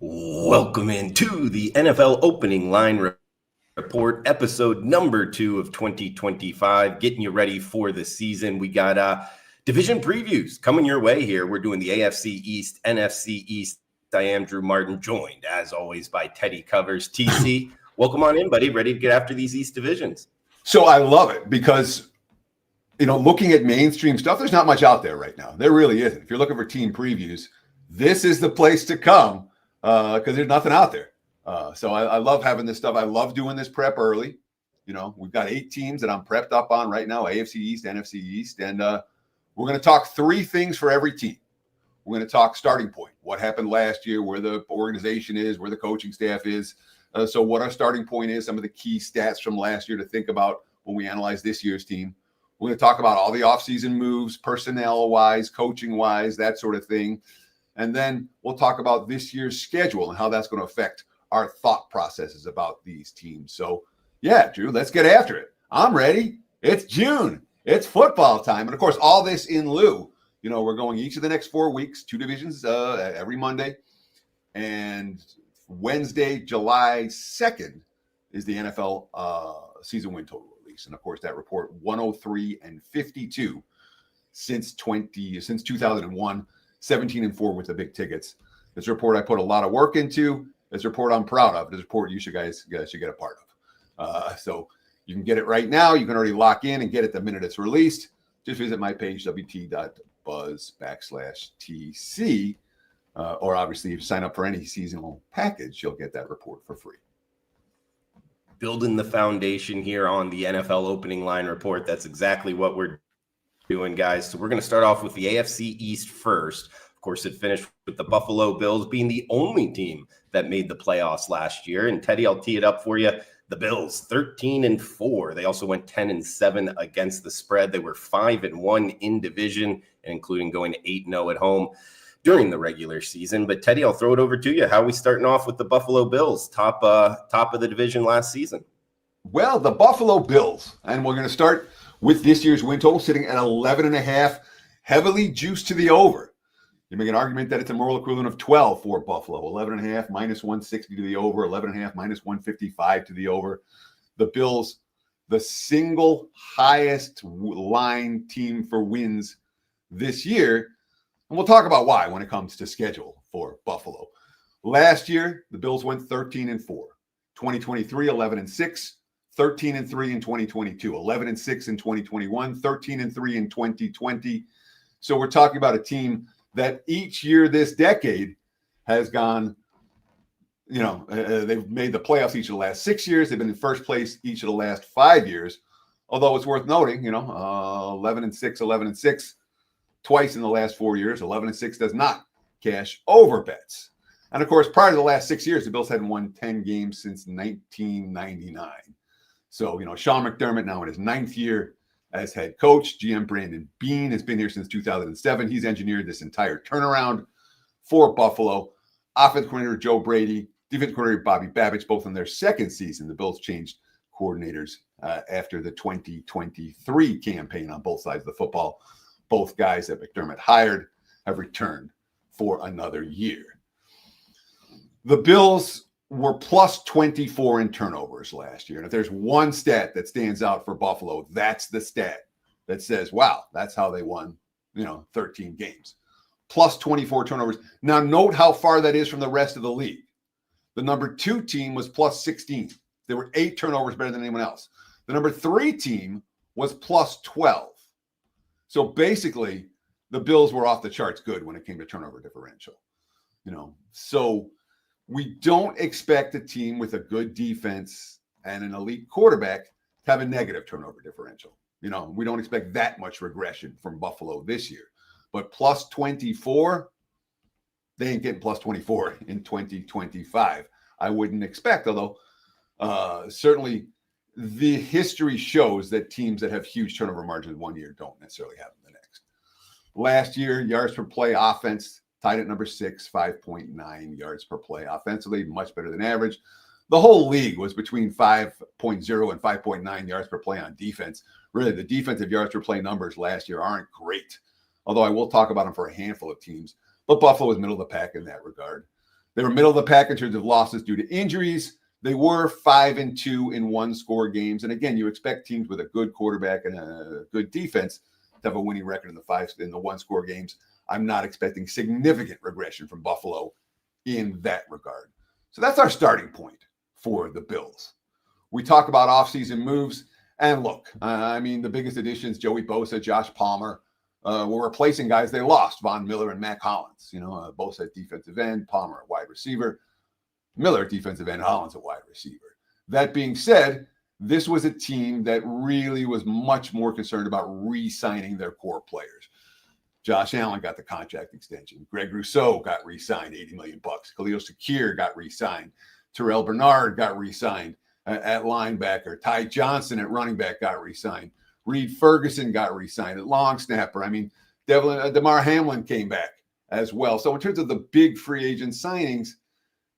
Welcome into the NFL Opening Line Report, episode number 2 of 2025, getting you ready for the season. We got division previews coming your way here. We're doing the AFC East, NFC East. I am Drew Martin, joined as always by Teddy Covers. TC, welcome on in, buddy. Ready to get after these East divisions? So I love it because, looking at mainstream stuff, there's not much out there right now. There really isn't. If you're looking for team previews, this is the place to come. Because there's nothing out there. So I love having this stuff. I love doing this prep early. We've got 8 teams that I'm prepped up on right now, AFC East, NFC East. And we're going to talk 3 things for every team. We're going to talk starting point, what happened last year, where the organization is, where the coaching staff is. So what our starting point is, some of the key stats from last year to think about when we analyze this year's team. We're going to talk about all the offseason moves, personnel-wise, coaching-wise, that sort of thing. And then we'll talk about this year's schedule and how that's going to affect our thought processes about these teams. So, yeah, Drew, let's get after it. I'm ready. It's June. It's football time. And, of course, all this in lieu. We're going each of the next 4 weeks, 2 divisions every Monday. And Wednesday, July 2nd, is the NFL season win total release. And, of course, that report 103-52 since 2001. 17-4 with the big tickets. This report I put a lot of work into. This report I'm proud of. This report you guys should get a part of. So you can get it right now. You can already lock in and get it the minute it's released. Just visit my page, wt.buzz/TC. Or obviously, if you sign up for any seasonal package, you'll get that report for free. Building the foundation here on the NFL Opening Line Report. That's exactly what we're doing, guys. So we're going to start off with the AFC East first. Of course, it finished with the Buffalo Bills being the only team that made the playoffs last year. And Teddy, I'll tee it up for you. The Bills, 13-4. They also went 10-7 against the spread. They were 5-1 in division, including going 8-0 at home during the regular season. But Teddy, I'll throw it over to you. How are we starting off with the Buffalo Bills, top of the division last season? Well, the Buffalo Bills, and we're going to start with this year's win total sitting at 11.5, heavily juiced to the over. You make an argument that it's a moral equivalent of 12 for Buffalo. 11.5 minus 160 to the over, 11.5 minus 155 to the over. The Bills, the single highest line team for wins this year. And we'll talk about why when it comes to schedule for Buffalo. Last year, the Bills went 13-4. 2023, 11-6. 13-3 in 2022, 11-6 in 2021, 13-3 in 2020. So we're talking about a team that each year this decade has gone, they've made the playoffs each of the last 6 years. They've been in first place each of the last 5 years. Although it's worth noting, 11-6, 11-6, twice in the last 4 years. 11-6 does not cash over bets. And of course, prior to the last 6 years, the Bills hadn't won 10 games since 1999. So, Sean McDermott now in his 9th year as head coach. GM Brandon Beane has been here since 2007. He's engineered this entire turnaround for Buffalo. Offensive coordinator Joe Brady, defensive coordinator Bobby Babich, both in their second season. The Bills changed coordinators after the 2023 campaign on both sides of the football. Both guys that McDermott hired have returned for another year. The Bills were plus 24 in turnovers last year. And if there's one stat that stands out for Buffalo, that's the stat that says, wow, that's how they won, 13 games. Plus 24 turnovers. Now, note how far that is from the rest of the league. The number 2 team was plus 16. There were 8 turnovers better than anyone else. The number 3 team was plus 12. So basically, the Bills were off the charts good when it came to turnover differential. So we don't expect a team with a good defense and an elite quarterback to have a negative turnover differential. We don't expect that much regression from Buffalo this year. But plus 24, they ain't getting plus 24 in 2025. I wouldn't expect, although certainly the history shows that teams that have huge turnover margins one year don't necessarily have them the next. Last year, yards per play offense tied at number 6, 5.9 yards per play offensively, much better than average. The whole league was between 5.0 and 5.9 yards per play on defense. Really, the defensive yards per play numbers last year aren't great, although I will talk about them for a handful of teams. But Buffalo was middle of the pack in that regard. They were middle of the pack in terms of losses due to injuries. They were 5-2 in one-score games. And again, you expect teams with a good quarterback and a good defense to have a winning record in the one-score games. I'm not expecting significant regression from Buffalo in that regard. So that's our starting point for the Bills. We talk about offseason moves. And look, the biggest additions, Joey Bosa, Josh Palmer, were replacing guys they lost, Von Miller and Mac Hollins. Bosa at defensive end, Palmer at wide receiver, Miller at defensive end, Hollins at wide receiver. That being said, this was a team that really was much more concerned about re-signing their core players. Josh Allen got the contract extension. Greg Rousseau got re-signed, $80 million. Khalil Shakir got re-signed. Terrell Bernard got re-signed at linebacker. Ty Johnson at running back got re-signed. Reed Ferguson got re-signed at long snapper. Damar Hamlin came back as well. So in terms of the big free agent signings,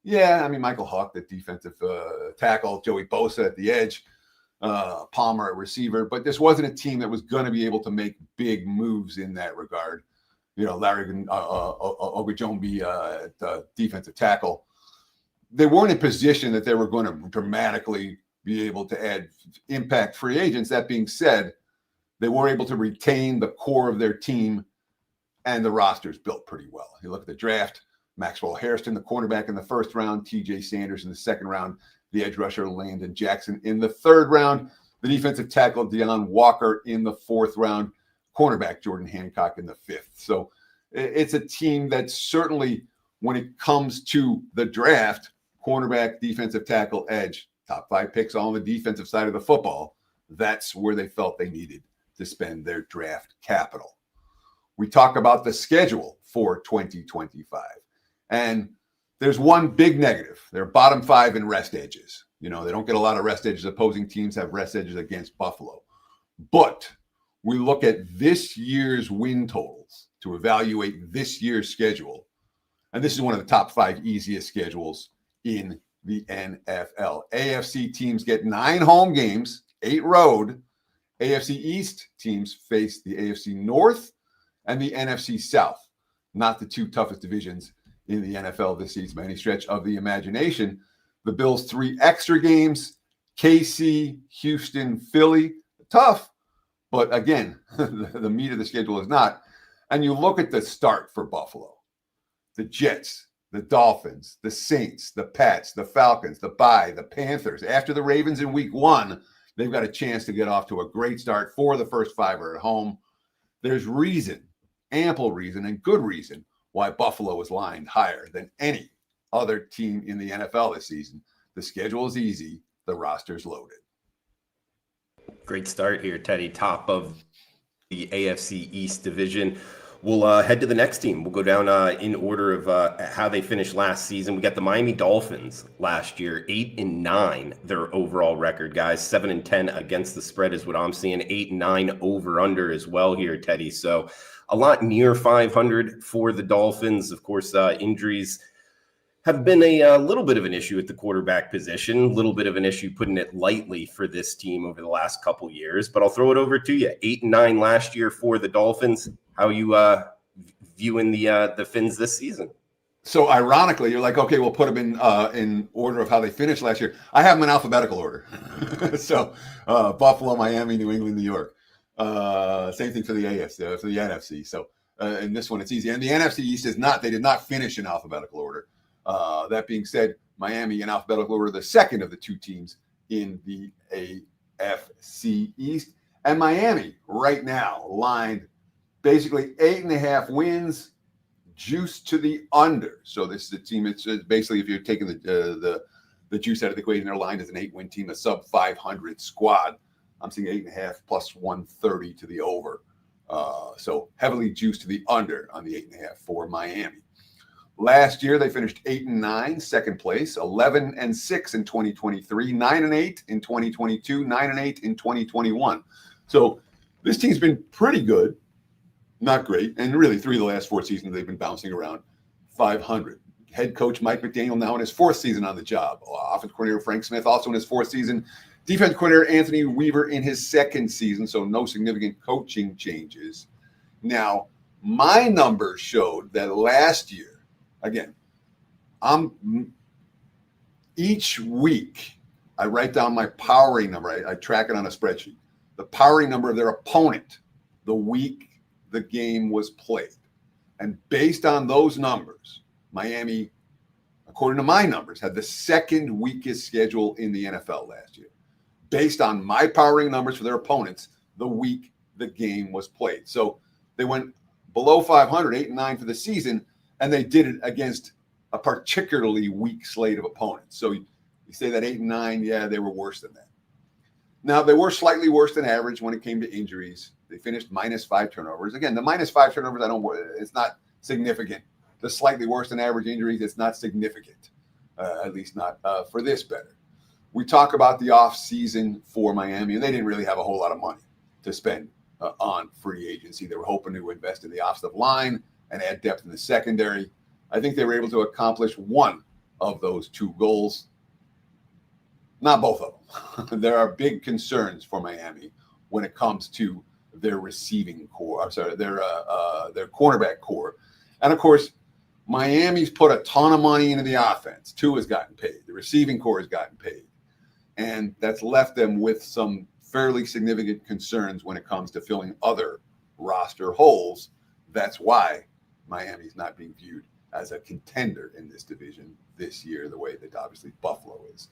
Michael Huck, the defensive tackle, Joey Bosa at the edge, Palmer at receiver. But this wasn't a team that was going to be able to make big moves in that regard. Larry Ogunjobi at defensive tackle. They weren't in position that they were going to dramatically be able to add impact free agents. That being said, they were able to retain the core of their team, and the roster's built pretty well. You look at the draft, Maxwell Hairston, the cornerback in the first round, TJ Sanders in the second round, the edge rusher Landon Jackson in the third round, the defensive tackle Deion Walker in the fourth round, cornerback Jordan Hancock in the fifth. So it's a team that certainly, when it comes to the draft, cornerback, defensive tackle, edge, top 5 picks all on the defensive side of the football, that's where they felt they needed to spend their draft capital. We talk about the schedule for 2025. And there's one big negative. They're bottom 5 in rest edges. They don't get a lot of rest edges. Opposing teams have rest edges against Buffalo. But we look at this year's win totals to evaluate this year's schedule. And this is one of the top 5 easiest schedules in the NFL. AFC teams get 9 home games, 8 road. AFC East teams face the AFC North and the NFC South. Not the 2 toughest divisions in the NFL this season by any stretch of the imagination. The Bills 3 extra games, KC, Houston, Philly. Tough, but again, the meat of the schedule is not. And you look at the start for Buffalo. The Jets, the Dolphins, the Saints, the Pats, the Falcons, the bye, the Panthers. After the Ravens in week 1, they've got a chance to get off to a great start. 4 of the first 5 are at home. There's reason, ample reason, and good reason why Buffalo is lined higher than any other team in the NFL this season. The schedule is easy. The roster's loaded. Great start here, Teddy. Top of the AFC East division. We'll head to the next team. We'll go down in order of how they finished last season. We got the Miami Dolphins last year, 8-9, their overall record, guys. 7-10 against the spread is what I'm seeing. 8-9 over under as well here, Teddy. So a lot near 500 for the Dolphins. Of course, injuries have been a little bit of an issue at the quarterback position, a little bit of an issue, putting it lightly, for this team over the last couple years. But I'll throw it over to you. 8-9 last year for the Dolphins. How are you viewing the Fins this season? So ironically, you're like, okay, we'll put them in order of how they finished last year. I have them in alphabetical order. So Buffalo, Miami, New England, New York. Same thing for the AFC, for the NFC. So in this one, it's easy. And the NFC East is not. They did not finish in alphabetical order. That being said, Miami in alphabetical order, the second of the 2 teams in the AFC East. And Miami right now lined basically 8.5 wins, juice to the under. So this is a team. It's basically, if you're taking the juice out of the equation, they're lined as an 8-win team, a sub 500 squad. I'm seeing 8.5 plus 130 to the over. So heavily juiced to the under on the 8.5 for Miami. Last year, they finished 8-9, second place, 11-6 in 2023, 9-8 in 2022, 9-8 in 2021. So this team's been pretty good, not great. And really, 3 of the last 4 seasons, they've been bouncing around 500. Head coach Mike McDaniel now in his 4th season on the job. Offensive coordinator Frank Smith also in his 4th season. Defensive coordinator Anthony Weaver in his 2nd season, so no significant coaching changes. Now, my numbers showed that last year, again, Each week I write down my powering number. I track it on a spreadsheet. The powering number of their opponent the week the game was played. And based on those numbers, Miami, according to my numbers, had the second weakest schedule in the NFL last year. Based on my powering numbers for their opponents the week the game was played. So they went below 500, 8-9 for the season, and they did it against a particularly weak slate of opponents. So you say that 8-9, yeah, they were worse than that. Now, they were slightly worse than average when it came to injuries. They finished -5 turnovers. Again, the -5 turnovers, it's not significant. The slightly worse than average injuries, it's not significant, at least not for this better. We talk about the offseason for Miami, and they didn't really have a whole lot of money to spend on free agency. They were hoping to invest in the offensive line and add depth in the secondary. I think they were able to accomplish one of those two goals. Not both of them. There are big concerns for Miami when it comes to their receiving core. I'm sorry, their cornerback core. And of course, Miami's put a ton of money into the offense. Tua has gotten paid. The receiving core has gotten paid. And that's left them with some fairly significant concerns when it comes to filling other roster holes. That's why Miami's not being viewed as a contender in this division this year, the way that obviously Buffalo is.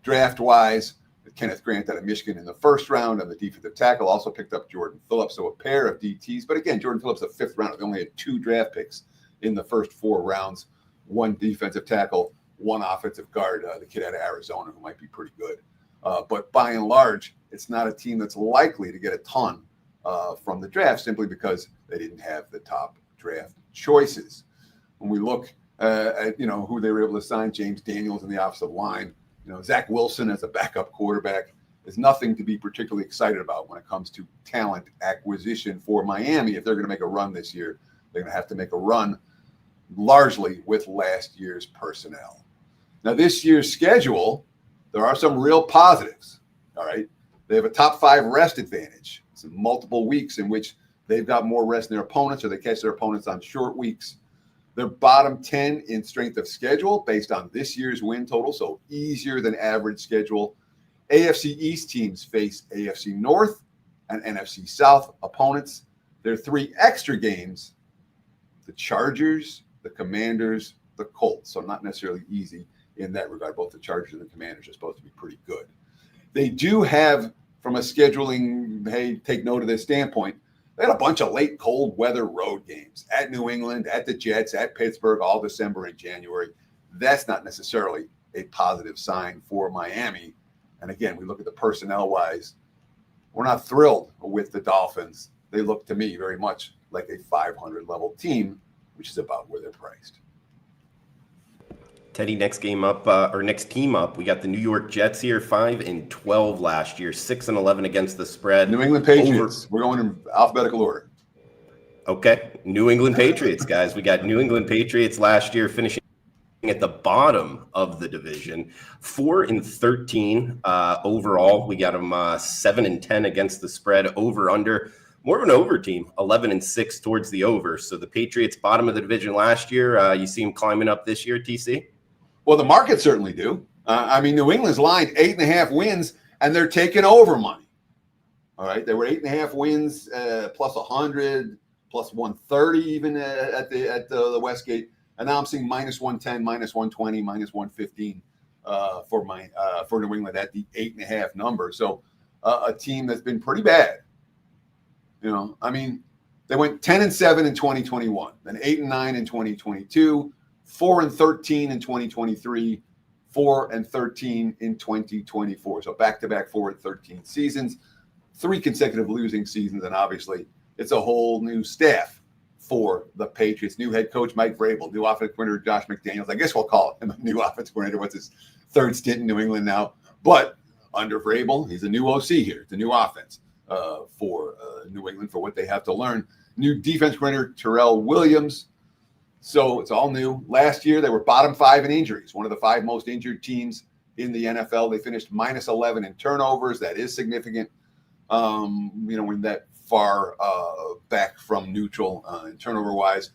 Draft-wise, Kenneth Grant out of Michigan in the first round on the defensive tackle, also picked up Jordan Phillips, so a pair of DTs. But again, Jordan Phillips, a fifth round. They only had 2 draft picks in the first 4 rounds, 1 defensive tackle, 1 offensive guard, the kid out of Arizona who might be pretty good. But by and large, it's not a team that's likely to get a ton from the draft simply because they didn't have the top draft choices. When we look at who they were able to sign, James Daniels in the offensive line, Zach Wilson as a backup quarterback is nothing to be particularly excited about when it comes to talent acquisition for Miami. If they're going to make a run this year, they're going to have to make a run largely with last year's personnel. Now, this year's schedule, there are some real positives, all right? They have a top 5 rest advantage. It's multiple weeks in which they've got more rest than their opponents, or they catch their opponents on short weeks. They're bottom 10 in strength of schedule based on this year's win total, so easier than average schedule. AFC East teams face AFC North and NFC South opponents. Their 3 extra games, the Chargers, the Commanders, the Colts, so not necessarily easy in that regard. Both the Chargers and the Commanders are supposed to be pretty good. They do have, from a scheduling, hey, take note of this standpoint, they had a bunch of late cold weather road games at New England, at the Jets, at Pittsburgh, all December and January. That's not necessarily a positive sign for Miami. And again, we look at the personnel-wise, we're not thrilled with the Dolphins. They look to me very much like a 500-level team, which is about where they're priced. Teddy, next team up, we got the New York Jets here, 5-12 last year, 6-11 against the spread. New England Patriots. We're going in alphabetical order. Okay, New England Patriots, guys. We got New England Patriots last year finishing at the bottom of the division, 4-13 overall. We got them 7-10 against the spread, over/under. More of an over team, 11-6 towards the over. So the Patriots, bottom of the division last year. You see them climbing up this year, TC? Well, the markets certainly do. New England's lined 8.5 wins, and they're taking over money. All right, they were 8.5 wins, plus 100, plus 130 even at the Westgate, and now I'm seeing -110, -120, -115 for New England at the 8.5 number. So a team that's been pretty bad. They went 10-7 in 2021, then 8-9 in 2022, 4-13 in 2023, 4-13 in 2024. So back-to-back 4-13 seasons, 3 consecutive losing seasons, and obviously it's a whole new staff for the Patriots. New head coach Mike Vrabel, new offensive coordinator Josh McDaniels. I guess we'll call him a new offensive coordinator. What's his 3rd stint in New England now? But under Vrabel, he's a new OC here. It's a new offense for New England for what they have to learn. New defense coordinator Terrell Williams. So it's all new. Last year, they were bottom 5 in injuries, one of the 5 most injured teams in the NFL. They finished -11 in turnovers. That is significant, when that far back from neutral in turnover-wise.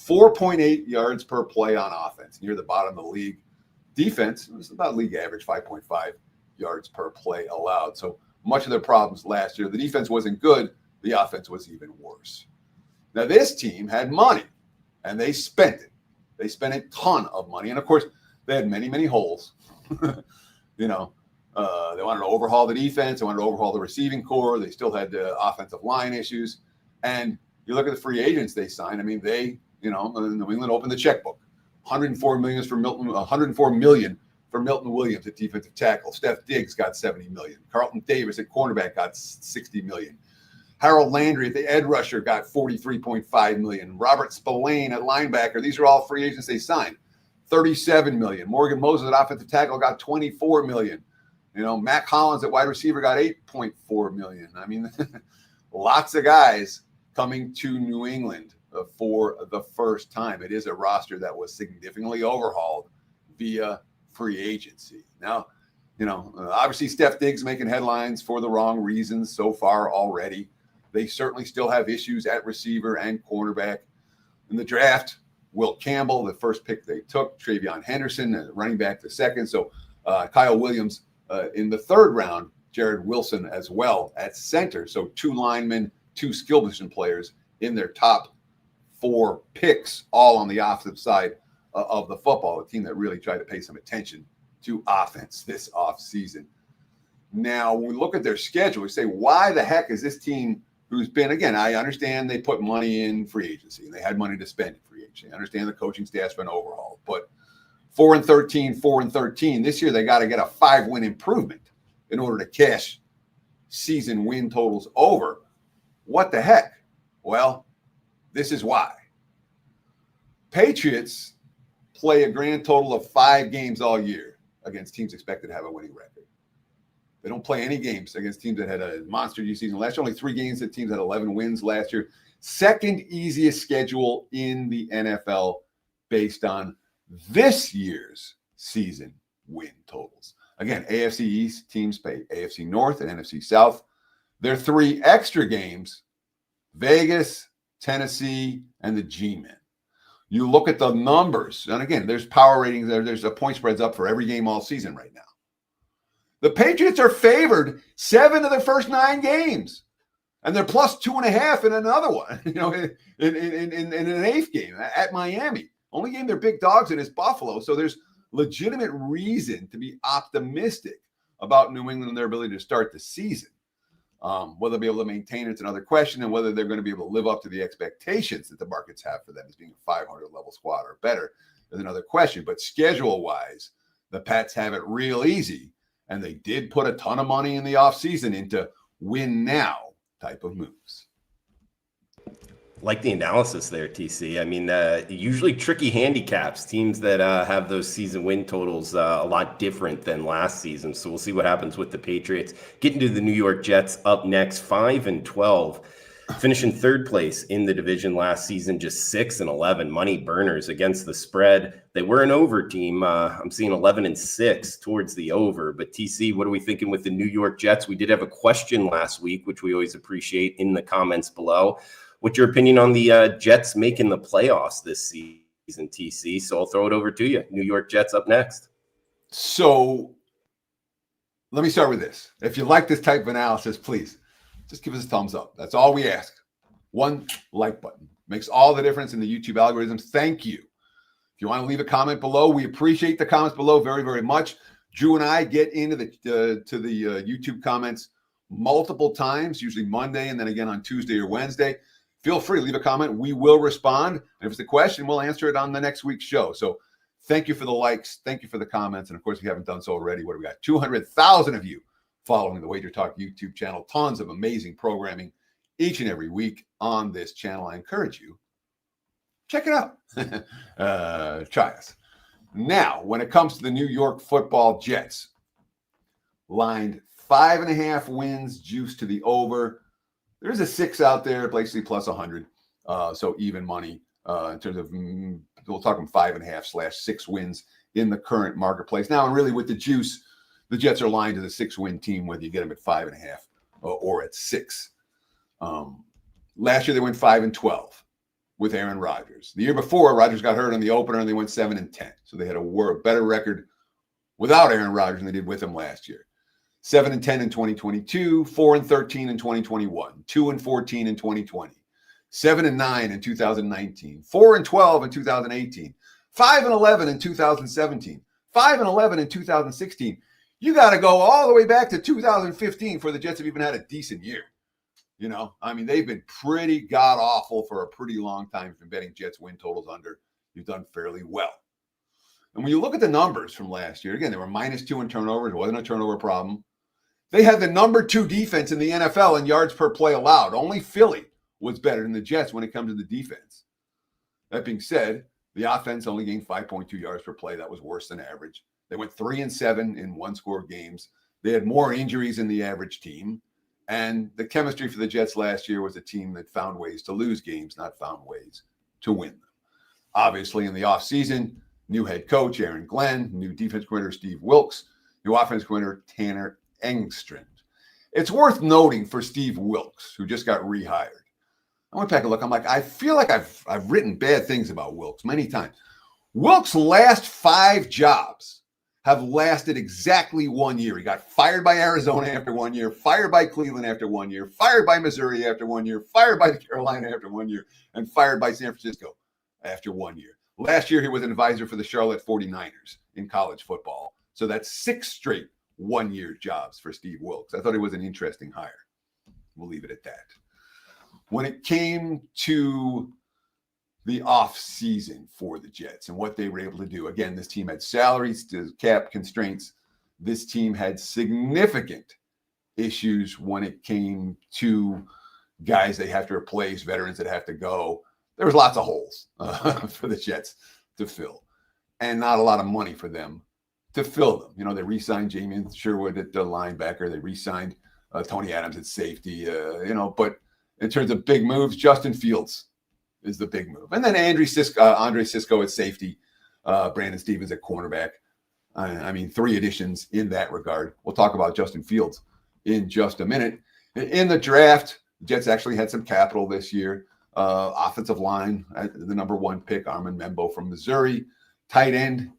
4.8 yards per play on offense, near the bottom of the league. Defense was about league average, 5.5 yards per play allowed. So much of their problems last year, the defense wasn't good. The offense was even worse. Now, this team had money, and they spent it. They spent a ton of money. And, of course, they had many, many holes. They wanted to overhaul the defense. They wanted to overhaul the receiving core. They still had offensive line issues. And you look at the free agents they signed. I mean, New England opened the checkbook. $104 million for Milton Williams at defensive tackle. Steph Diggs got $70 million. Carlton Davis at cornerback got $60 million. Harold Landry at the edge rusher got $43.5 million. Robert Spillane at linebacker. These are all free agents they signed. $37 million. Morgan Moses at offensive tackle got $24 million. Matt Collins at wide receiver got $8.4 million. I mean, lots of guys coming to New England for the first time. It is a roster that was significantly overhauled via free agency. Now, obviously Steph Diggs making headlines for the wrong reasons so far already. They certainly still have issues at receiver and cornerback. In the draft, Will Campbell, the first pick they took, Travion Henderson, running back the second. So Kyle Williams in the third round, Jared Wilson as well at center. So 2 linemen, 2 skill position players in their top 4 picks, all on the offensive side of the football, a team that really tried to pay some attention to offense this offseason. Now, when we look at their schedule, we say, why the heck is this team who's been, again, I understand they put money in free agency and they had money to spend in free agency. I understand the coaching staff's been overhauled, but 4-13, this year they got to get a 5-win improvement in order to cash season win totals over. What the heck? Well, this is why. Patriots play a grand total of 5 games all year against teams expected to have a winning record. They don't play any games against teams that had a monster season last year. Only 3 games that teams had 11 wins last year. Second easiest schedule in the NFL based on this year's season win totals. Again, AFC East teams play AFC North and NFC South. Their 3 extra games, Vegas, Tennessee, and the G-Men. You look at the numbers, and again, there's power ratings there. There's a point spreads up for every game all season right now. The Patriots are favored 7 of their first 9 games, and they're plus 2.5 in another one. In an 8th game at Miami. Only game they're big dogs in is Buffalo, so there's legitimate reason to be optimistic about New England and their ability to start the season. Whether they'll be able to maintain it's another question, and whether they're going to be able to live up to the expectations that the markets have for them as being a 500 level squad or better is another question. But schedule-wise, the Pats have it real easy, and they did put a ton of money in the offseason into win now type of moves. Like the analysis there, TC. I mean, usually tricky handicaps, teams that have those season win totals a lot different than last season. So we'll see what happens with the Patriots. Getting to the New York Jets up next, 5-12, finishing 3rd place in the division last season, just 6-11 money burners against the spread. They were an over team. I'm seeing 11-6 towards the over. But TC, what are we thinking with the New York Jets? We did have a question last week, which we always appreciate, in the comments below. What's your opinion on the Jets making the playoffs this season, TC? So I'll throw it over to you. New York Jets up next. So let me start with this. If you like this type of analysis, please just give us a thumbs up. That's all we ask. 1 like button makes all the difference in the YouTube algorithms. Thank you. If you want to leave a comment below, we appreciate the comments below very, very much. Drew and I get into the YouTube comments multiple times, usually Monday and then again on Tuesday or Wednesday. Feel free, leave a comment. We will respond. And if it's a question, we'll answer it on the next week's show. So thank you for the likes. Thank you for the comments. And of course, if you haven't done so already, what do we got? 200,000 of you following the WagerTalk YouTube channel. Tons of amazing programming each and every week on this channel. I encourage you, check it out. Try us. Now, when it comes to the New York Football Jets, lined 5.5 wins, juice to the over. There's a 6 out there, basically plus 100. So even money in terms of, we'll talk 5.5/6 wins in the current marketplace. Now, and really with the juice, the Jets are lined to the 6-win team, whether you get them at 5.5 or at 6. Last year, they went 5-12. with Aaron Rodgers. The year before, Rodgers got hurt in the opener and they went 7-10. So they had a better record without Aaron Rodgers than they did with him last year. 7-10 in 2022, 4-13 in 2021, 2-14 in 2020, 7-9 in 2019, 4-12 in 2018, 5-11 in 2017, 5-11 in 2016. You got to go all the way back to 2015 for the Jets have even had a decent year. You know, I mean, they've been pretty god-awful for a pretty long time. If you've been betting Jets win totals under, you've done fairly well. And when you look at the numbers from last year, again, they were -2 in turnovers. It wasn't a turnover problem. They had the number 2 defense in the NFL in yards per play allowed. Only Philly was better than the Jets when it comes to the defense. That being said, the offense only gained 5.2 yards per play. That was worse than average. They went 3-7 in one-score games. They had more injuries than the average team. And the chemistry for the Jets last year was a team that found ways to lose games, not found ways to win them. Obviously, in the offseason, new head coach Aaron Glenn, new defense coordinator Steve Wilks, new offense coordinator Tanner Engstrand. It's worth noting for Steve Wilks, who just got rehired. I went back and look. I'm like, I feel like I've written bad things about Wilks many times. Wilks' last 5 jobs have lasted exactly 1 year. He got fired by Arizona after 1 year, fired by Cleveland after 1 year, fired by Missouri after 1 year, fired by Carolina after 1 year, and fired by San Francisco after 1 year. Last year, he was an advisor for the Charlotte 49ers in college football. So that's 6 straight 1-year jobs for Steve Wilks. I thought it was an interesting hire. We'll leave it at that. When it came to the off-season for the Jets and what they were able to do, again, this team had salaries, cap constraints. This team had significant issues when it came to guys they have to replace, veterans that have to go. There was lots of holes for the Jets to fill and not a lot of money for them to fill them. You know, they re-signed Jamin Sherwood at the linebacker. They re-signed Tony Adams at safety, but in terms of big moves, Justin Fields is the big move. And then Andre Cisco at safety, Brandon Stevens at cornerback. I mean, 3 additions in that regard. We'll talk about Justin Fields in just a minute. In the draft, the Jets actually had some capital this year. Offensive line, the number 1 pick, Armin Membo from Missouri. Tight end,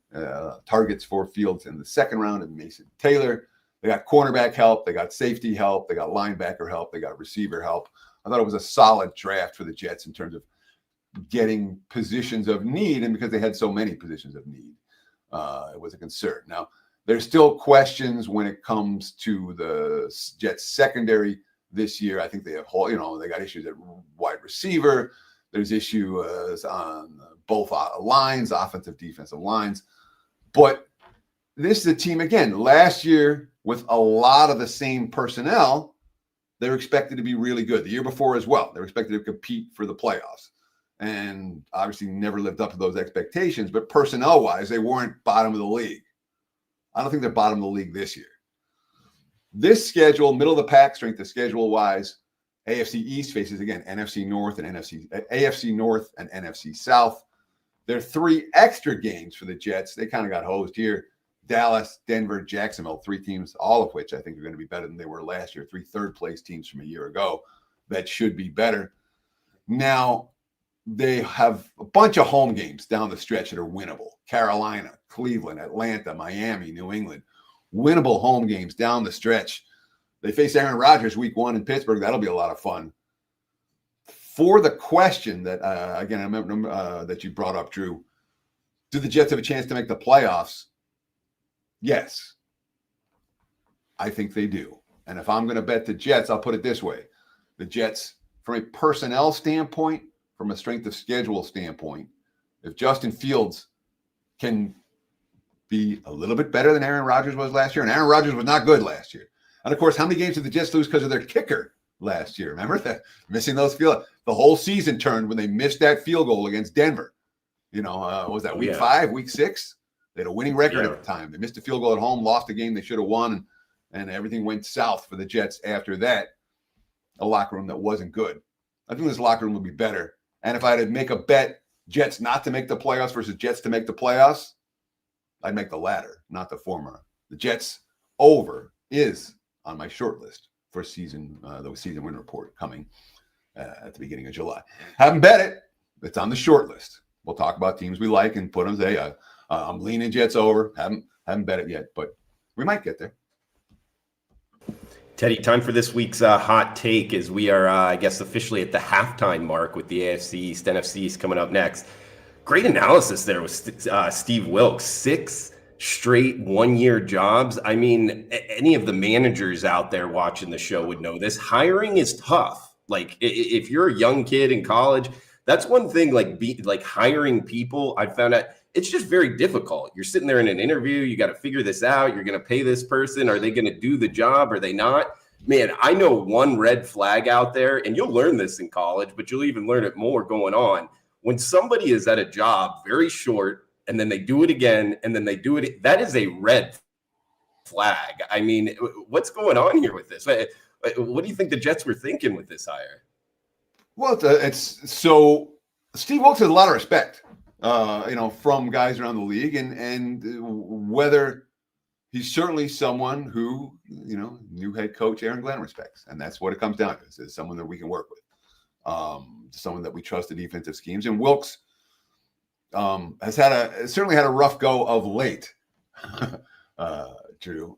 targets for Fields in the 2nd round, and Mason Taylor. They got cornerback help. They got safety help. They got linebacker help. They got receiver help. I thought it was a solid draft for the Jets in terms of getting positions of need, and because they had so many positions of need, it was a concern. Now, there's still questions when it comes to the Jets secondary this year. I think they have, they got issues at wide receiver. There's issues on both lines, offensive, defensive lines. But this is a team, again, last year with a lot of the same personnel, they were expected to be really good. The year before as well, they were expected to compete for the playoffs. And obviously never lived up to those expectations, but personnel-wise, they weren't bottom of the league. I don't think they're bottom of the league this year. This schedule, middle of the pack strength of schedule-wise, AFC East faces, again, AFC North and NFC South. There are 3 extra games for the Jets. They kind of got hosed here. Dallas, Denver, Jacksonville, 3 teams, all of which I think are going to be better than they were last year. 3 third-place teams from a year ago that should be better. Now, they have a bunch of home games down the stretch that are winnable. Carolina, Cleveland, Atlanta, Miami, New England. Winnable home games down the stretch. They face Aaron Rodgers week 1 in Pittsburgh. That'll be a lot of fun. For the question that, again, I remember that you brought up, Drew, do the Jets have a chance to make the playoffs? Yes. I think they do. And if I'm going to bet the Jets, I'll put it this way. The Jets, from a personnel standpoint, from a strength of schedule standpoint, if Justin Fields can be a little bit better than Aaron Rodgers was last year, and Aaron Rodgers was not good last year. And, of course, how many games did the Jets lose because of their kicker last year? Remember that? Missing those field. The whole season turned when they missed that field goal against Denver. What was that, week 5, week 6? They had a winning record at the time. They missed a field goal at home, lost a game they should have won, and everything went south for the Jets after that. A locker room that wasn't good. I think this locker room would be better. And if I had to make a bet, Jets not to make the playoffs versus Jets to make the playoffs, I'd make the latter, not the former. The Jets over is on my short list for the season win report coming at the beginning of July. Haven't bet it. It's on the short list. We'll talk about teams we like and put them. Say, I'm leaning Jets over. Haven't bet it yet, but we might get there. Teddy, time for this week's hot take as we are, I guess, officially at the halftime mark with the AFC East, NFC East coming up next. Great analysis there with Steve Wilks. 6 straight one-year jobs. I mean, any of the managers out there watching the show would know this. Hiring is tough. Like, if you're a young kid in college, that's one thing, like hiring people, I found out it's just very difficult. You're sitting there in an interview. You got to figure this out. You're going to pay this person. Are they going to do the job? Are they not? Man, I know one red flag out there, and you'll learn this in college, but you'll even learn it more going on. When somebody is at a job very short, and then they do it again, and then they do it, that is a red flag. I mean, what's going on here with this? What do you think the Jets were thinking with this hire? Well, it's so Steve Wilks has a lot of respect, from guys around the league, and whether he's certainly someone who, new head coach Aaron Glenn respects, and that's what it comes down to. Is someone that we can work with, someone that we trust the defensive schemes. And Wilks has certainly had a rough go of late. Drew.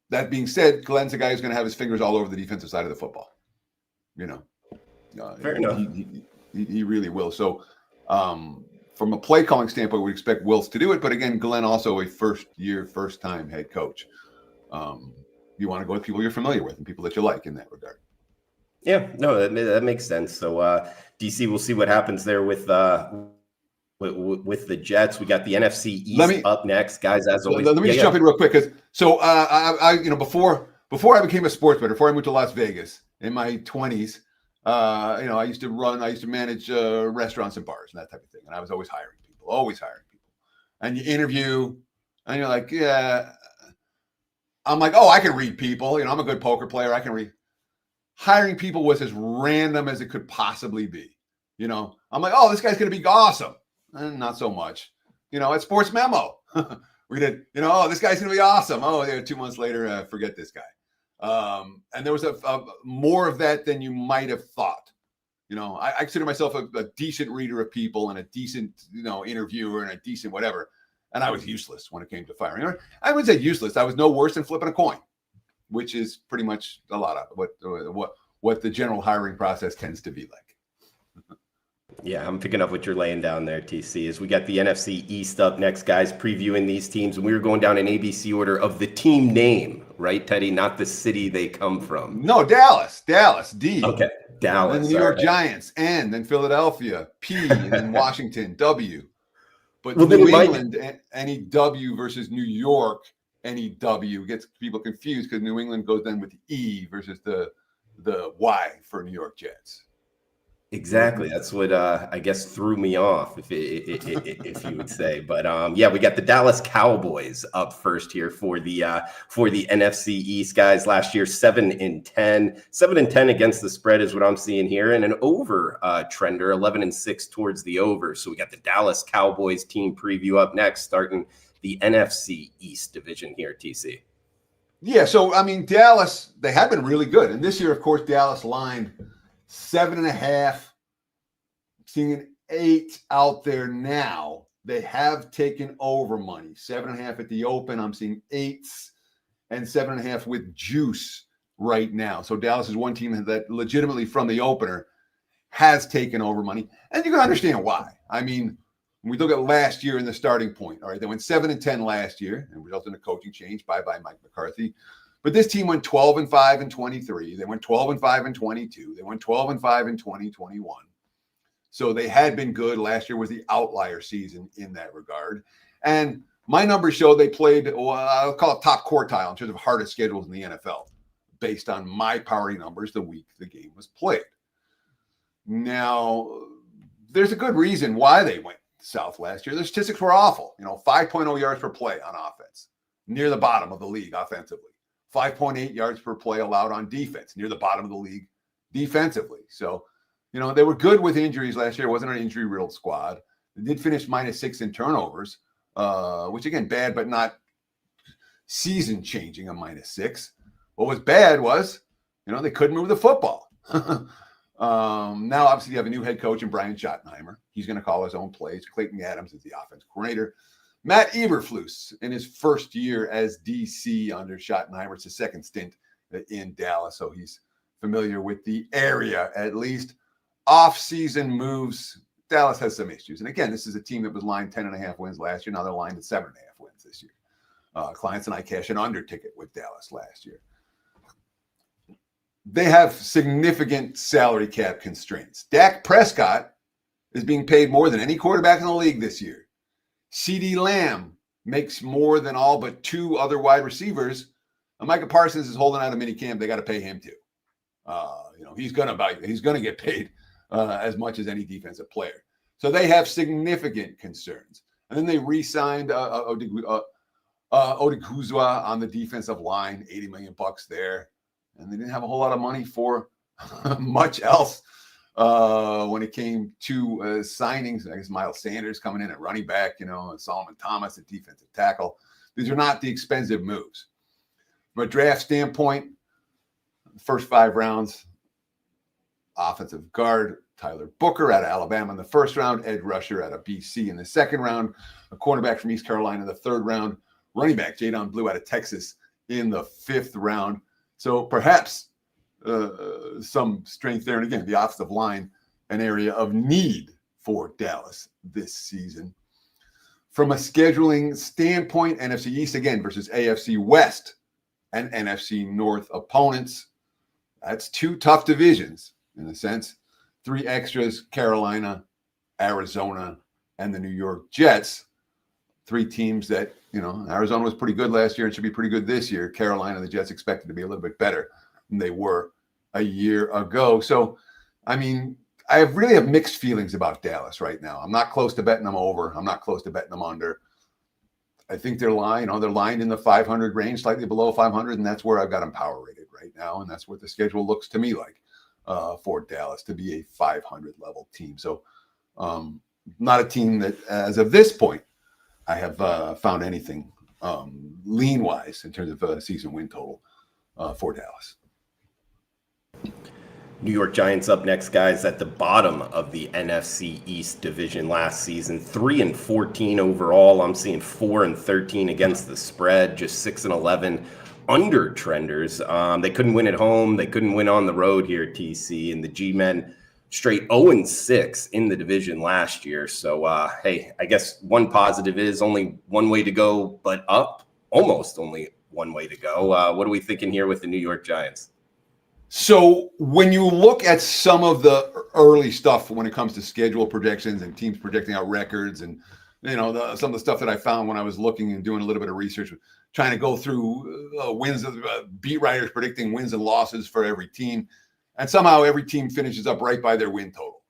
That being said, Glenn's a guy who's going to have his fingers all over the defensive side of the football. Fair enough. He really will. So, from a play calling standpoint, we expect Wills to do it. But again, Glenn also a first-time head coach. You want to go with people you're familiar with and people that you like in that regard. Yeah, no, that makes sense. So, DC, we'll see what happens there with the Jets. We got the NFC East up next, guys. As always, let me just jump in real quick because before I became a sports bettor, before I moved to Las Vegas in my 20s, I used to manage restaurants and bars and that type of thing, and I was always hiring people. And you interview, and you're like, yeah. I'm like, oh, I can read people. I'm a good poker player. I can read. Hiring people was as random as it could possibly be. I'm like, oh, this guy's going to be awesome. And not so much. At Sports Memo, we did, oh, this guy's going to be awesome. Oh, yeah, 2 months later, forget this guy. And there was a more of that than you might have thought. I consider myself a decent reader of people and a decent, interviewer and a decent whatever. And I was useless when it came to firing. I wouldn't say useless. I was no worse than flipping a coin, which is pretty much a lot of what the general hiring process tends to be like. Yeah, I'm picking up what you're laying down there, TC. As we got the NFC East up next, guys, previewing these teams, and we were going down in ABC order of the team name, right, Teddy? Not the city they come from. No, Dallas, D. Okay, Dallas. And the New York Giants, N. Then Philadelphia, P. And then Washington, W. But New England, any W versus New York, any W gets people confused because New England goes then with the E versus the Y for New York Jets. Exactly. That's what I guess threw me off, if you would say. But we got the Dallas Cowboys up first here for the NFC East, guys. Last year, 7-10, 7-10 against the spread is what I'm seeing here, and an over trender, 11-6 towards the over. So we got the Dallas Cowboys team preview up next, starting the NFC East division here. TC. Yeah. So Dallas, they have been really good, and this year, of course, Dallas lined 7.5, seeing an 8 out there now. They have taken over money. 7.5 at the open. I'm seeing 8s and 7.5 with juice right now. So Dallas is one team that legitimately from the opener has taken over money. And you can understand why. When we look at last year in the starting point, all right, they went 7-10 last year and resulted in a coaching change. Bye-bye Mike McCarthy. But this team went 12-5 in 23. They went 12-5 in 22. They went 12-5 in 2021. So they had been good. Last year was the outlier season in that regard. And my numbers show they played, I'll call it top quartile in terms of hardest schedules in the NFL, based on my power numbers the week the game was played. Now, there's a good reason why they went south last year. Their statistics were awful. 5.0 yards per play on offense, near the bottom of the league offensively. 5.8 yards per play allowed on defense, near the bottom of the league defensively. So, they were good with injuries last year. It wasn't an injury-riddled squad. They did finish -6 in turnovers, which, again, bad, but not season-changing, a -6. What was bad was, they couldn't move the football. Now, obviously, you have a new head coach in Brian Schottenheimer. He's going to call his own plays. Clayton Adams is the offensive coordinator. Matt Eberflus in his first year as DC under Schottenheimer. It's his second stint in Dallas, so he's familiar with the area at least. Off-season moves. Dallas has some issues. And again, this is a team that was lined 10.5 wins last year. Now they're lined at 7.5 wins this year. Clients and I cashed an under ticket with Dallas last year. They have significant salary cap constraints. Dak Prescott is being paid more than any quarterback in the league this year. CeeDee Lamb makes more than all but 2 other wide receivers. And Micah Parsons is holding out a mini camp. They got to pay him too. He's gonna get paid as much as any defensive player. So they have significant concerns. And then they re-signed Odiguzwa on the defensive line, $80 million there. And they didn't have a whole lot of money for much else when it came to signings. I guess Miles Sanders coming in at running back, and Solomon Thomas at defensive tackle. These are not the expensive moves. From a draft standpoint, the first 5 rounds, offensive guard Tyler Booker out of Alabama in the first round, Ed Rusher out of BC in the second round, a cornerback from East Carolina in the third round, running back Jadon Blue out of Texas in the 5th round. So perhaps some strength there. And again, the offensive line, an area of need for Dallas this season. From a scheduling standpoint, NFC East again versus AFC West and NFC North opponents. That's 2 tough divisions in a sense. 3 extras, Carolina, Arizona, and the New York Jets. 3 teams that, Arizona was pretty good last year and should be pretty good this year. Carolina and the Jets expected to be a little bit better than they were a year ago. So, I really have mixed feelings about Dallas right now. I'm not close to betting them over. I'm not close to betting them under. I think they're lying. They're lined in the 500 range, slightly below 500, and that's where I've got them power rated right now, and that's what the schedule looks to me like for Dallas to be a 500 level team. So, not a team that, as of this point, I have found anything lean-wise in terms of season win total for Dallas. New York Giants up next, guys, at the bottom of the NFC East division last season. 3-14 overall. I'm seeing 4-13 against the spread, just 6-11 under trenders. They couldn't win at home. They couldn't win on the road here at TC. And the G-Men straight 0-6 in the division last year. So, hey, I guess one positive is only one way to go, but up. Almost only one way to go. What are we thinking here with the New York Giants? So when you look at some of the early stuff when it comes to schedule projections and teams projecting out records and, some of the stuff that I found when I was looking and doing a little bit of research, trying to go through wins of beat writers predicting wins and losses for every team. And somehow every team finishes up right by their win total.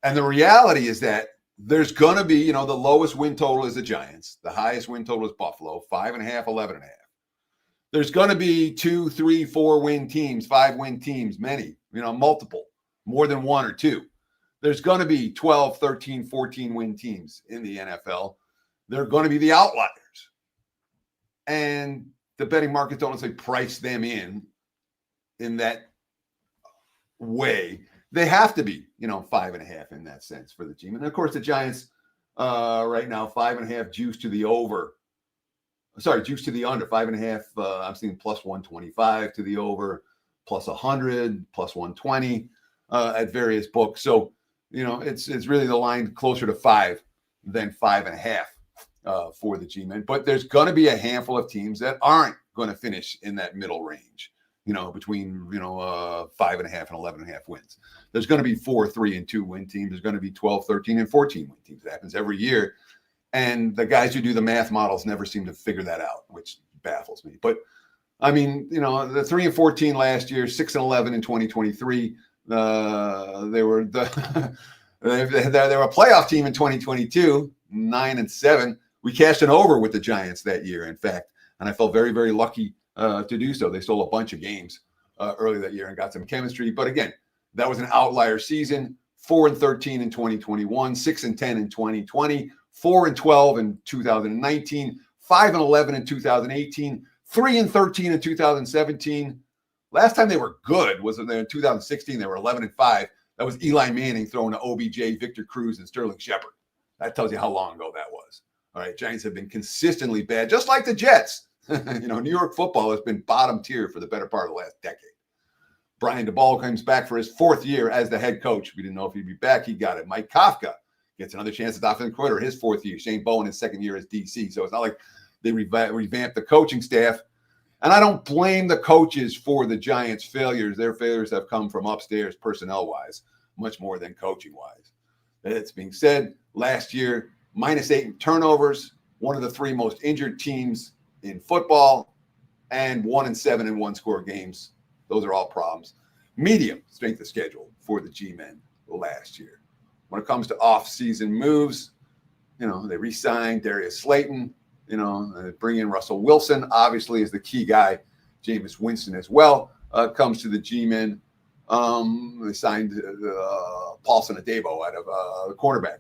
And the reality is that there's going to be, the lowest win total is the Giants. The highest win total is Buffalo, 5.5, 11.5. There's going to be 2, 3, 4 win teams, 5 win teams, many, multiple, more than 1 or 2. There's going to be 12, 13, 14 win teams in the NFL. They're going to be the outliers. And the betting markets don't necessarily price them in that way. They have to be, 5.5 in that sense for the team. And of course, the Giants right now, 5.5 juice to the over. Sorry, juice to the under, 5.5. I'm seeing plus 125 to the over, plus 100, plus 120 at various books. So, it's really the line closer to 5 than 5.5 for the G-Men. But there's going to be a handful of teams that aren't going to finish in that middle range, between 5.5 and 11.5 wins. There's going to be 4, 3, and 2 win teams. There's going to be 12, 13, and 14 win teams. It happens every year. And the guys who do the math models never seem to figure that out, which baffles me. But the 3-14 last year, 6-11 in 2023. They were they were a playoff team in 2022, 9-7. We cashed an over with the Giants that year, in fact, and I felt very, very lucky to do so. They stole a bunch of games early that year and got some chemistry. But again, that was an outlier season. 4-13 in 2021, 6-10 in 2020. 4-12 in 2019, 5-11 in 2018, 3-13 in 2017, Last time they were good was in 2016. They were 11-5. That was Eli Manning throwing to OBJ, Victor Cruz, and Sterling Shepard. That tells you how long ago that was. All right, Giants have been consistently bad, just like the Jets. New York football has been bottom tier for the better part of the last decade. Brian DeBall comes back for his 4th year as the head coach. We didn't know if he'd be back. He got it. Mike Kafka gets another chance as offensive coordinator, his 4th year. Shane Bowen, his 2nd year as DC. So it's not like they revamped the coaching staff. And I don't blame the coaches for the Giants' failures. Their failures have come from upstairs personnel-wise, much more than coaching-wise. That's being said, last year, -8 in turnovers, one of the 3 most injured teams in football, and 1-7 in one-score games. Those are all problems. Medium strength of schedule for the G-men last year. When it comes to off-season moves, they re-signed Darius Slayton, bring in Russell Wilson, obviously, is the key guy. Jameis Winston as well comes to the G-men. They signed Paulson Adebo out of the cornerback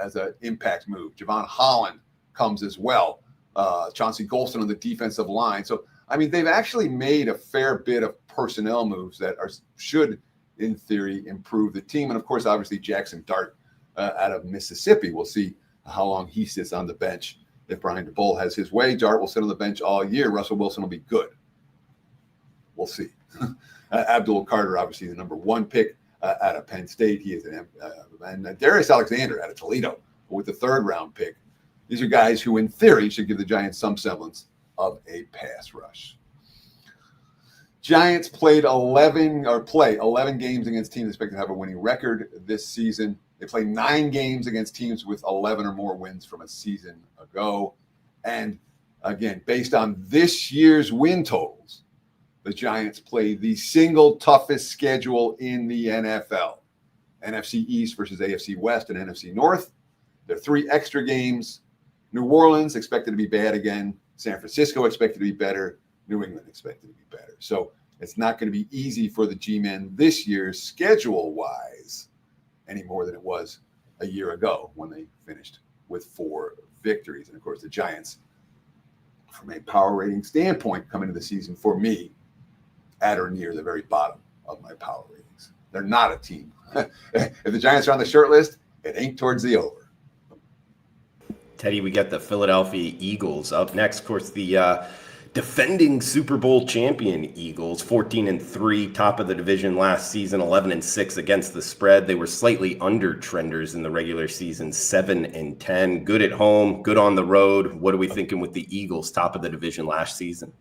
as an impact move. Javon Holland comes as well. Chauncey Golston on the defensive line. So, they've actually made a fair bit of personnel moves that should, in theory, improve the team. And, of course, obviously, Jackson Dart out of Mississippi. We'll see how long he sits on the bench. If Brian DeBoll has his way, Dart will sit on the bench all year. Russell Wilson will be good. We'll see. Abdul Carter, obviously, the number 1 pick out of Penn State. He is and Darius Alexander out of Toledo with the 3rd round pick. These are guys who, in theory, should give the Giants some semblance of a pass rush. Giants play 11 games against teams expected to have a winning record this season. They play 9 games against teams with 11 or more wins from a season ago. And again, based on this year's win totals, the Giants play the single toughest schedule in the NFL. NFC East versus AFC West and NFC North. There are 3 extra games. New Orleans expected to be bad again. San Francisco expected to be better. New England expected to be better. So it's not going to be easy for the G-men this year schedule-wise any more than it was a year ago when they finished with 4 victories. And, of course, the Giants, from a power rating standpoint, coming into the season, for me, at or near the very bottom of my power ratings. They're not a team. If the Giants are on the short list, it ain't towards the over. Teddy, we got the Philadelphia Eagles up next. Of course, the defending Super Bowl champion Eagles, 14-3, top of the division last season, 11-6 against the spread. They were slightly under trenders in the regular season, 7-10. Good at home, good on the road. What are we thinking with the Eagles, top of the division last season?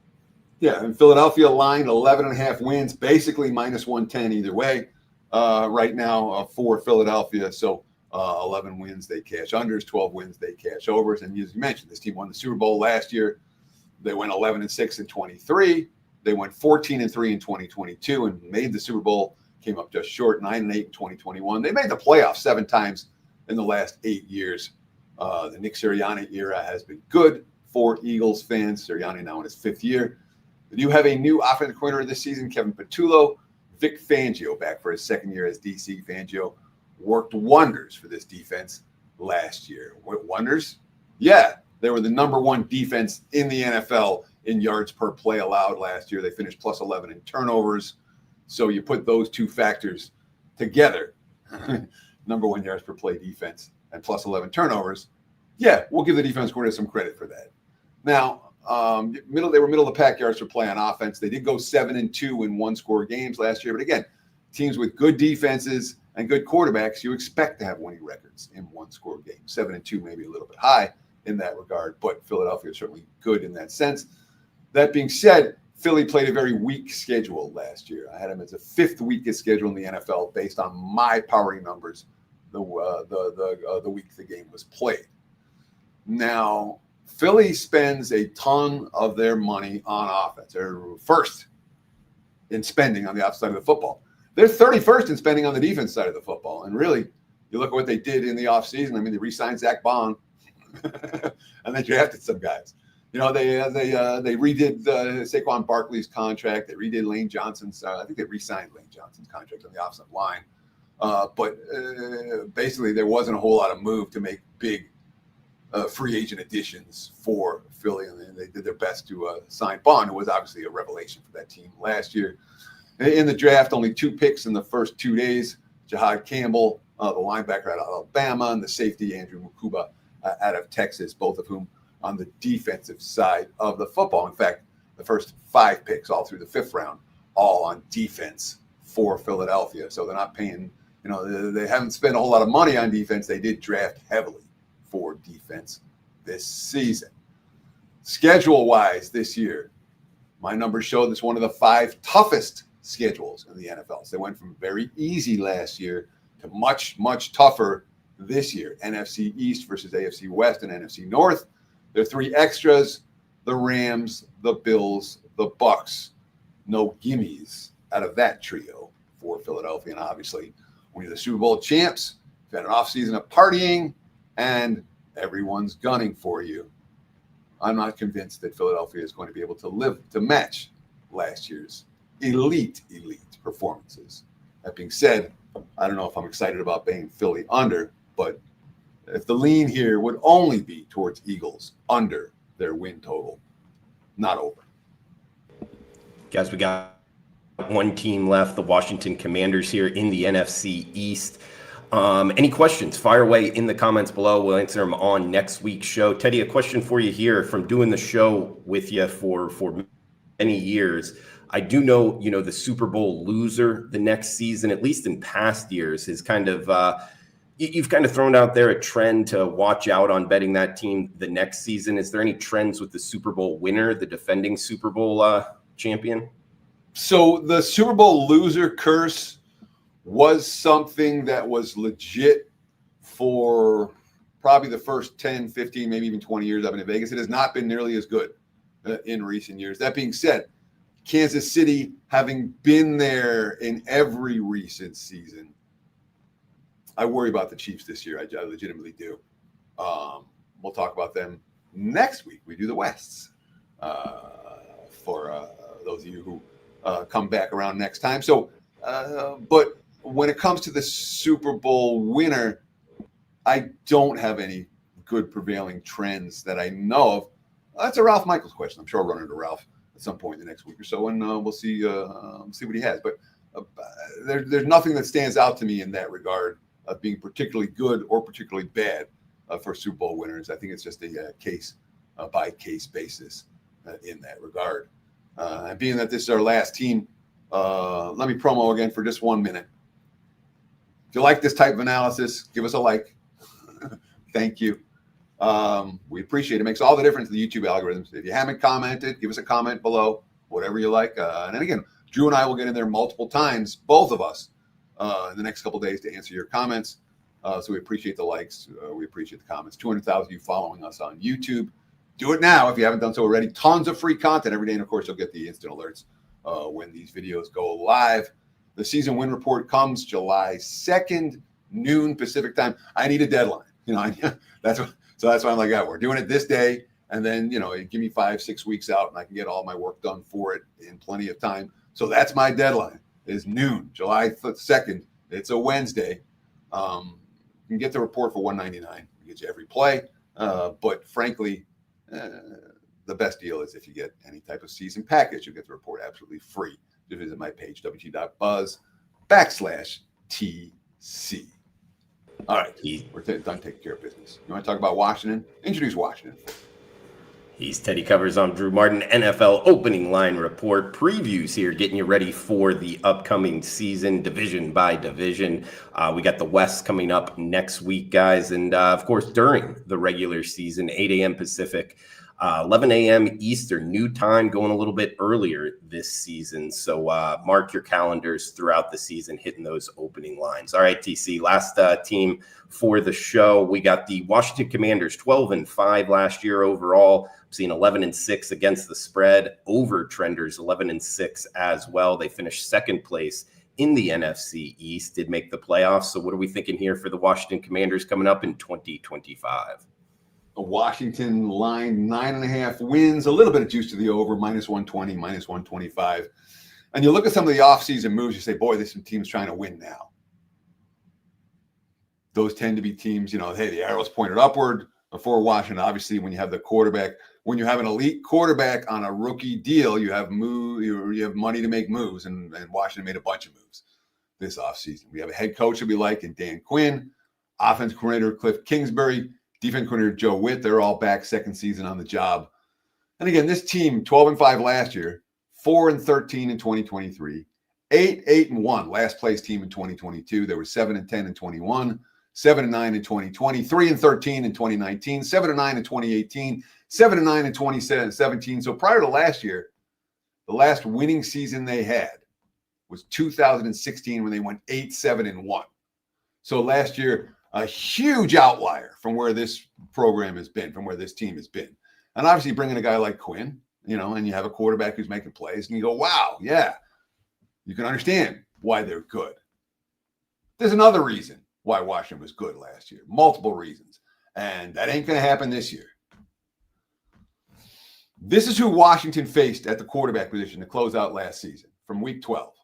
Yeah, and Philadelphia lined 11.5 wins, basically -110 either way right now for Philadelphia. So 11 wins, they cash unders, 12 wins, they cash overs. And as you mentioned, this team won the Super Bowl last year. They went 11-6 in 23. They went 14-3 in 2022 and made the Super Bowl, came up just short, 9-8 in 2021. They made the playoffs 7 times in the last 8 years. The Nick Sirianni era has been good for Eagles fans. Sirianni now in his 5th year. They do have a new offensive coordinator this season, Kevin Patullo. Vic Fangio back for his 2nd year as DC. Fangio worked wonders for this defense last year. What wonders? Yeah, they were the number 1 defense in the NFL in yards per play allowed last year. They finished +11 in turnovers. So you put those 2 factors together, number 1 yards per play defense and +11 turnovers. Yeah, we'll give the defense coordinator some credit for that. Now, they were middle of the pack yards per play on offense. They did go 7-2 in one-score games last year. But again, teams with good defenses and good quarterbacks, you expect to have winning records in one-score games. 7-2 maybe a little bit high in that regard, but Philadelphia is certainly good in that sense. That being said, Philly played a very weak schedule last year. I had them as the 5th weakest schedule in the NFL based on my powering numbers the week the game was played. Now, Philly spends a ton of their money on offense. They're first in spending on the offensive side of the football. They're 31st in spending on the defense side of the football. And really, you look at what they did in the offseason. They re-signed Zach Bond and they drafted some guys. They redid Saquon Barkley's contract. They redid Lane Johnson's. I think they re-signed Lane Johnson's contract on the offensive line. But basically, there wasn't a whole lot of move to make big free agent additions for Philly, and they did their best to sign Bond, who was obviously a revelation for that team last year. In the draft, only 2 picks in the first 2 days. Jahad Campbell, the linebacker out of Alabama, and the safety Andrew Mukuba out of Texas, both of whom on the defensive side of the football. In fact, the first 5 picks all through the 5th round, all on defense for Philadelphia. So they're not paying, they haven't spent a whole lot of money on defense. They did draft heavily for defense this season. Schedule-wise this year, my numbers show this one of the 5 toughest schedules in the NFL. So they went from very easy last year to much, much tougher this year. NFC East versus AFC West and NFC North. There are 3 extras: the Rams, the Bills, the Bucks. No gimmies out of that trio for Philadelphia. And obviously, when you're the Super Bowl champs, you've had an offseason of partying, and everyone's gunning for you. I'm not convinced that Philadelphia is going to be able to match last year's elite performances. That being said, I don't know if I'm excited about paying Philly under, but if the lean here would only be towards Eagles under their win total, not over. Guys, we got one team left, the Washington Commanders here in the NFC East. Any questions? Fire away in the comments below. We'll answer them on next week's show. Teddy, a question for you here from doing the show with you for many years. I do know, the Super Bowl loser the next season, at least in past years, is kind of you've kind of thrown out there a trend to watch out on betting that team the next season. Is there any trends with the Super Bowl winner, the defending Super Bowl champion? So the Super Bowl loser curse was something that was legit for probably the first 10, 15, maybe even 20 years I've been in Vegas. It has not been nearly as good in recent years. That being said, Kansas City, having been there in every recent season, I worry about the Chiefs this year. I legitimately do. We'll talk about them next week. We do the Wests for those of you who come back around next time. So, but when it comes to the Super Bowl winner, I don't have any good prevailing trends that I know of. That's a Ralph Michaels question. I'm sure I'll run into Ralph at some point in the next week or so, and we'll see what he has. But there's nothing that stands out to me in that regard of being particularly good or particularly bad for Super Bowl winners. I think it's just a case by case basis in that regard. And being that this is our last team, let me promo again for just 1 minute. If you like this type of analysis, give us a like. Thank you. We appreciate it. It makes all the difference in the YouTube algorithms. If you haven't commented, give us a comment below, whatever you like. And then again, Drew and I will get in there multiple times, both of us, in the next couple of days to answer your comments. So we appreciate the likes. We appreciate the comments. 200,000 of you following us on YouTube. Do it now if you haven't done so already. Tons of free content every day. And of course, you'll get the instant alerts when these videos go live. The season win report comes July 2nd, noon Pacific time. I need a deadline. That's why I'm like, yeah, we're doing it this day. And then, give me 5-6 weeks out and I can get all my work done for it in plenty of time. So that's my deadline is noon, July 2nd. It's a Wednesday. You can get the report for $199. It gets you every play. But frankly, the best deal is if you get any type of season package, you'll get the report absolutely free. Just visit my page, wt.buzz/TC. All right, we're done taking care of business. You want to talk about Washington? Introduce Washington. He's Teddy Covers. I'm Drew Martin. NFL opening line report previews here, getting you ready for the upcoming season, division by division. We got the West coming up next week, guys. And of course, during the regular season, 8 a.m. Pacific, 11 a.m. Eastern, new time, going a little bit earlier this season. So mark your calendars throughout the season, hitting those opening lines. All right, TC, last team for the show. We got the Washington Commanders, 12-5 last year overall. Seen 11-6 against the spread. Over trenders, 11-6 as well. They finished second place in the NFC East, did make the playoffs. So what are we thinking here for the Washington Commanders coming up in 2025? Washington line 9.5 wins, a little bit of juice to the over, -120, -125. And you look at some of the offseason moves, you say, boy, there's some teams trying to win now. Those tend to be teams, hey, the arrow's pointed upward. for Washington. Obviously, when you have when you have an elite quarterback on a rookie deal, you have money to make moves, and Washington made a bunch of moves this offseason. We have a head coach that we like in Dan Quinn, offense coordinator Cliff Kingsbury, defense coordinator Joe Witt. They're all back second season on the job. And again, this team, 12-5 last year, 4-13 in 2023, 8-1 last place team in 2022. They were 7-10 in 21, 7-9 in 2020, 3-13 in 2019, 7-9 in 2018, 7-9 in 2017. So prior to last year, the last winning season they had was 2016 when they went 8-7-1. So last year, a huge outlier from where this program has been, from where this team has been. And obviously bringing a guy like Quinn, and you have a quarterback who's making plays, and you go, wow, yeah, you can understand why they're good. There's another reason why Washington was good last year, multiple reasons. And that ain't going to happen this year. This is who Washington faced at the quarterback position to close out last season from week 12.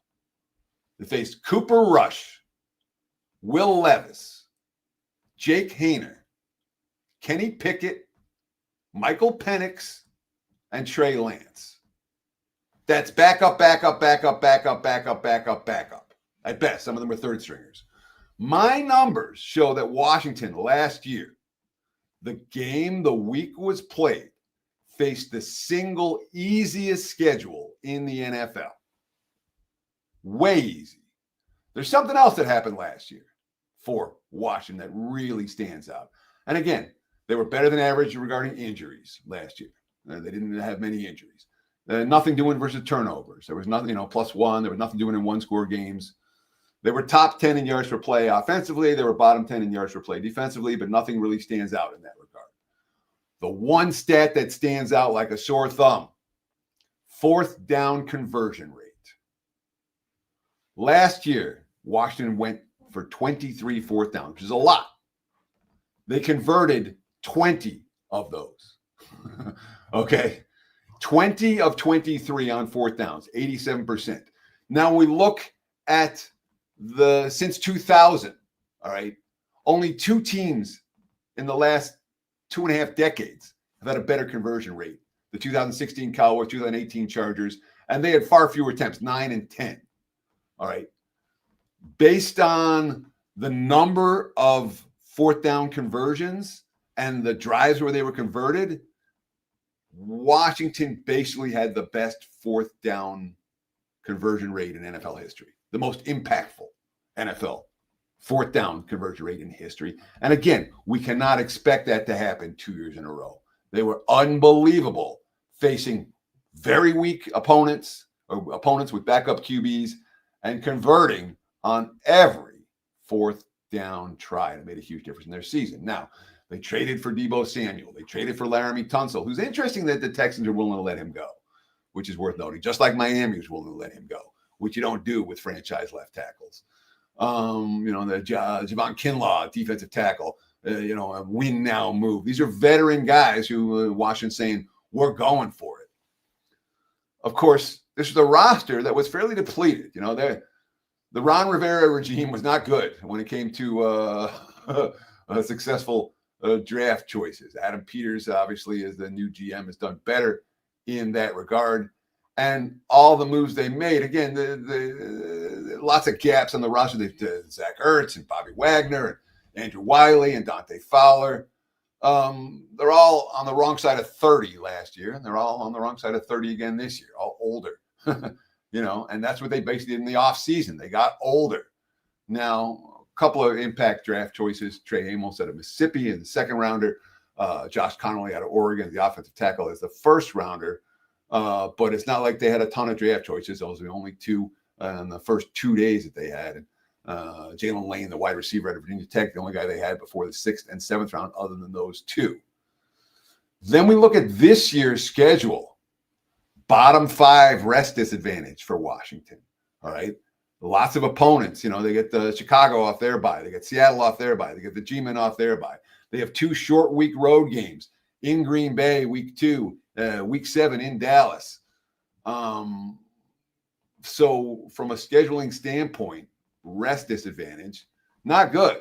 They faced Cooper Rush, Will Levis, Jake Haener, Kenny Pickett, Michael Penix, and Trey Lance. That's backup. At best, some of them are third stringers. My numbers show that Washington last year, the game the week was played, faced the single easiest schedule in the NFL. Way easy. There's something else that happened last year for Washington that really stands out. And again, they were better than average regarding injuries last year. They didn't have many injuries. Nothing doing versus turnovers. There was nothing, +1. There was nothing doing in one-score games. They were top 10 in yards per play offensively. They were bottom 10 in yards per play defensively, but nothing really stands out in that regard. The one stat that stands out like a sore thumb, fourth down conversion rate. Last year, Washington went for 23 fourth downs, which is a lot. They converted 20 of those. Okay. 20 of 23 on fourth downs, 87%. Now we look at since 2000, all right, only two teams in the last 2.5 decades have had a better conversion rate. The 2016 Cowboys, 2018 Chargers, and they had far fewer attempts, 9 and 10. All right. Based on the number of fourth down conversions and the drives where they were converted, Washington basically had the best fourth down conversion rate in NFL history, the most impactful NFL fourth down conversion rate in history. And again, we cannot expect that to happen 2 years in a row. They were unbelievable facing very weak opponents or opponents with backup QBs and converting on every fourth down try. It made a huge difference in their season. Now, they traded for Deebo Samuel. They traded for Laramie Tunsil, who's interesting that the Texans are willing to let him go, which is worth noting, just like Miami was willing to let him go, which you don't do with franchise left tackles. The Javon Kinlaw, defensive tackle, a win now move. These are veteran guys who Washington's saying, we're going for it. Of course, this was a roster that was fairly depleted. The Ron Rivera regime was not good when it came to successful draft choices. Adam Peters, obviously, as the new GM, has done better in that regard. And all the moves they made, again, the lots of gaps on the roster. They did Zach Ertz and Bobby Wagner and Andrew Wiley and Dante Fowler. They're all on the wrong side of 30 last year, and they're all on the wrong side of 30 again this year, all older. And that's what they basically did in the offseason. They got older. Now, a couple of impact draft choices. Trey Amos out of Mississippi in the second rounder. Josh Connolly out of Oregon, the offensive tackle, is the first rounder. But it's not like they had a ton of draft choices. Those were the only two in the first 2 days that they had. Jalen Lane, the wide receiver out of Virginia Tech, the only guy they had before the 6th and 7th round other than those two. Then we look at this year's schedule. Bottom 5 rest disadvantage for Washington. All right. Lots of opponents. They get the Chicago off their bye. They get Seattle off their bye. They get the G-Men off their bye. They have 2 short week road games in Green Bay, week 2, week 7 in Dallas. So from a scheduling standpoint, rest disadvantage, not good.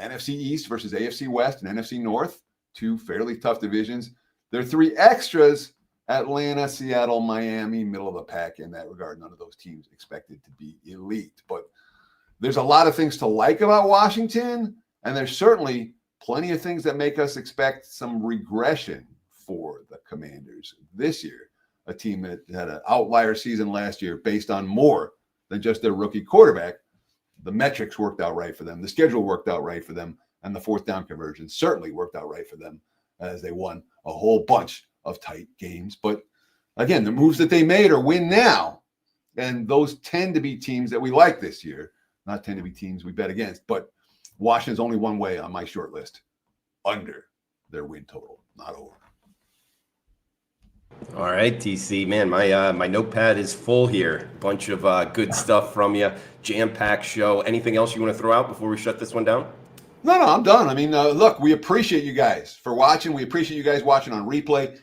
NFC East versus AFC West and NFC North, two fairly tough divisions. There are three extras: Atlanta, Seattle, Miami, middle of the pack in that regard. None of those teams expected to be elite. But there's a lot of things to like about Washington, and there's certainly plenty of things that make us expect some regression for the Commanders this year. A team that had an outlier season last year based on more than just their rookie quarterback. The metrics worked out right for them. The schedule worked out right for them. And the fourth down conversion certainly worked out right for them as they won a whole bunch of tight games. But again, the moves that they made are win now. And those tend to be teams that we like this year, not tend to be teams we bet against. But Washington's only one way on my short list: under their win total, not over. All right, TC, man, my notepad is full here. Bunch of good stuff from you. Jam-packed show. Anything else you want to throw out before we shut this one down? No, I'm done. I mean, look, we appreciate you guys for watching. We appreciate you guys watching on replay.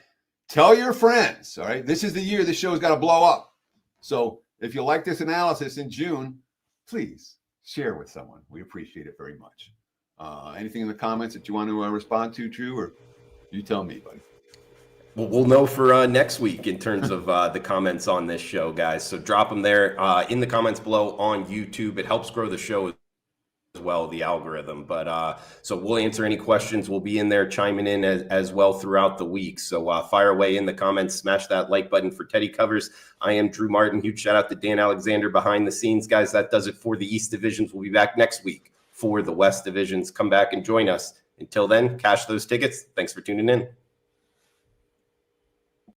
Tell your friends, all right? This is the year this show's got to blow up. So if you like this analysis in June, please share with someone. We appreciate it very much. Anything in the comments that you want to respond to, Drew, or you tell me, buddy? Well, we'll know for next week in terms of the comments on this show, guys. So drop them there in the comments below on YouTube. It helps grow the show as well, the algorithm. But so we'll answer any questions. We'll be in there chiming in as well throughout the week. So fire away in the comments. Smash that like button for Teddy Covers. I am Drew Martin. Huge shout out to Dan Alexander behind the scenes. Guys, that does it for the East Divisions. We'll be back next week for the West Divisions. Come back and join us. Until then, cash those tickets. Thanks for tuning in.